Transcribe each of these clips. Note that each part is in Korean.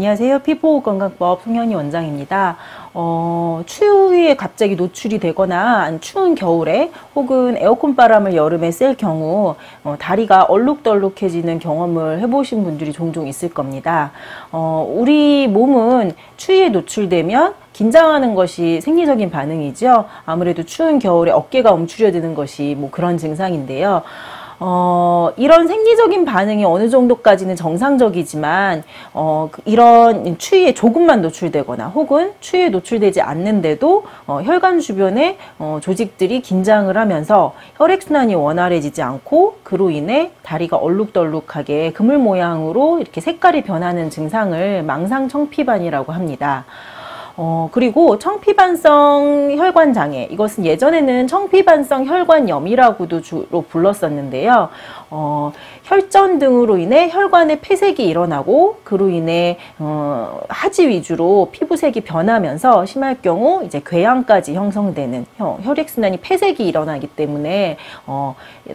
안녕하세요. 피부건강법 송현희 원장입니다. 추위에 갑자기 노출이 되거나 추운 겨울에 혹은 에어컨 바람을 여름에 쐴 경우 다리가 얼룩덜룩해지는 경험을 해보신 분들이 종종 있을 겁니다. 우리 몸은 추위에 노출되면 긴장하는 것이 생리적인 반응이죠. 아무래도 추운 겨울에 어깨가 움츠려드는 것이 그런 증상인데요. 이런 생리적인 반응이 어느 정도까지는 정상적이지만, 이런 추위에 조금만 노출되거나 혹은 추위에 노출되지 않는데도, 혈관 주변에, 조직들이 긴장을 하면서 혈액순환이 원활해지지 않고 그로 인해 다리가 얼룩덜룩하게 그물 모양으로 이렇게 색깔이 변하는 증상을 망상청피반이라고 합니다. 그리고 청피반성 혈관장애, 이것은 예전에는 청피반성 혈관염이라고도 주로 불렀었는데요. 혈전 등으로 인해 혈관에 폐색이 일어나고 그로 인해 하지 위주로 피부색이 변하면서 심할 경우 이제 궤양까지 형성되는 혈액순환이 폐색이 일어나기 때문에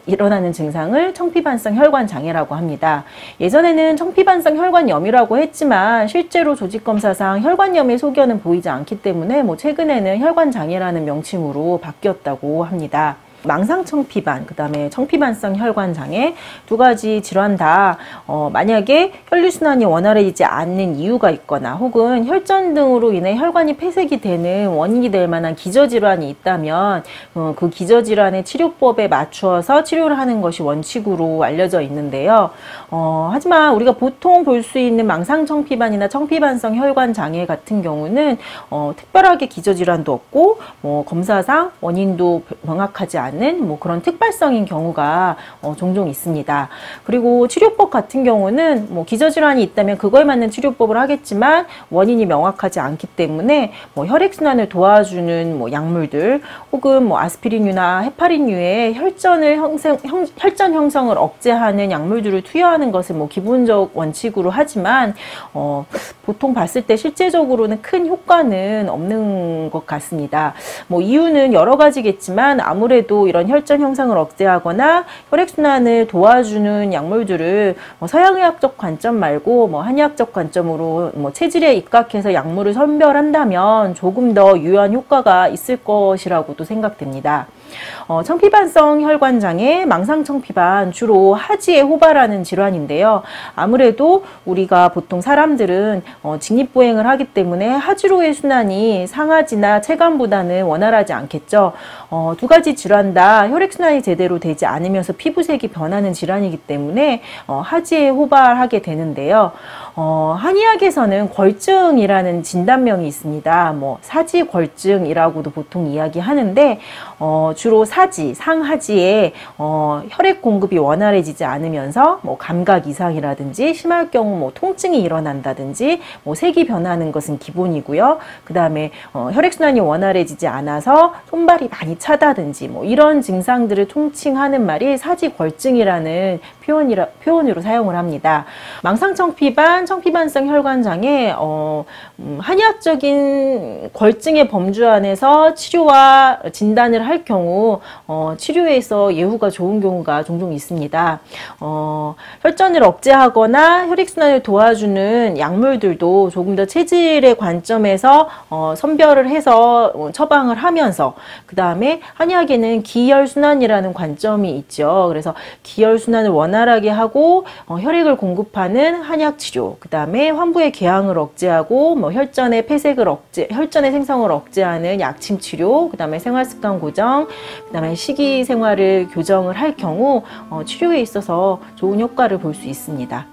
일어나는 증상을 청피반성 혈관장애라고 합니다. 예전에는 청피반성 혈관염이라고 했지만 실제로 조직검사상 혈관염의 소견은 보이지 않기 때문에 최근에는 혈관장애라는 명칭으로 바뀌었다고 합니다. 망상청피반, 그 다음에 청피반성 혈관장애 두 가지 질환 다 만약에 혈류순환이 원활해지지 않는 이유가 있거나 혹은 혈전 등으로 인해 혈관이 폐색이 되는 원인이 될 만한 기저질환이 있다면 그 기저질환의 치료법에 맞추어서 치료를 하는 것이 원칙으로 알려져 있는데요. 하지만 우리가 보통 볼 수 있는 망상청피반이나 청피반성 혈관장애 같은 경우는 특별하게 기저질환도 없고 검사상 원인도 명확하지 않은 그런 특발성인 경우가 종종 있습니다. 그리고 치료법 같은 경우는 기저질환이 있다면 그거에 맞는 치료법을 하겠지만 원인이 명확하지 않기 때문에 혈액순환을 도와주는 약물들 혹은 아스피린류나 헤파린류의 혈전 형성을 억제하는 약물들을 투여하는 것을 기본적 원칙으로 하지만 보통 봤을 때 실제적으로는 큰 효과는 없는 것 같습니다. 이유는 여러 가지겠지만 아무래도 이런 혈전 형성을 억제하거나 혈액순환을 도와주는 약물들을 서양의학적 관점 말고 한의학적 관점으로 체질에 입각해서 약물을 선별한다면 조금 더 유효한 효과가 있을 것이라고도 생각됩니다. 청피반성 혈관장애, 망상청피반 주로 하지에 호발하는 질환인데요. 아무래도 우리가 보통 사람들은 직립보행을 하기 때문에 하지로의 순환이 상하지나 체감보다는 원활하지 않겠죠. 두 가지 질환 다 혈액순환이 제대로 되지 않으면서 피부색이 변하는 질환이기 때문에 하지에 호발하게 되는데요. 한의학에서는 걸증이라는 진단명이 있습니다. 사지걸증이라고도 보통 이야기하는데 주로 사지, 상하지에 혈액 공급이 원활해지지 않으면서 감각 이상이라든지 심할 경우 통증이 일어난다든지 색이 변하는 것은 기본이고요. 그 다음에 혈액순환이 원활해지지 않아서 손발이 많이 차다든지 이런 증상들을 통칭하는 말이 사지걸증이라는 표현으로 사용을 합니다. 망상청피반, 청피반성 혈관장애 한의학적인 걸증의 범주 안에서 치료와 진단을 할 경우 치료에서 예후가 좋은 경우가 종종 있습니다. 혈전을 억제하거나 혈액순환을 도와주는 약물들도 조금 더 체질의 관점에서 선별을 해서 처방을 하면서 그 다음에 한의학에는 기혈순환이라는 관점이 있죠. 그래서 기혈순환을 원활하게 하고 혈액을 공급하는 한약치료, 그 다음에 환부의 궤양을 억제하고 혈전의 폐색을 혈전의 생성을 억제하는 약침치료, 그 다음에 생활습관 고정, 그 다음에 식이생활을 교정을 할 경우 치료에 있어서 좋은 효과를 볼 수 있습니다.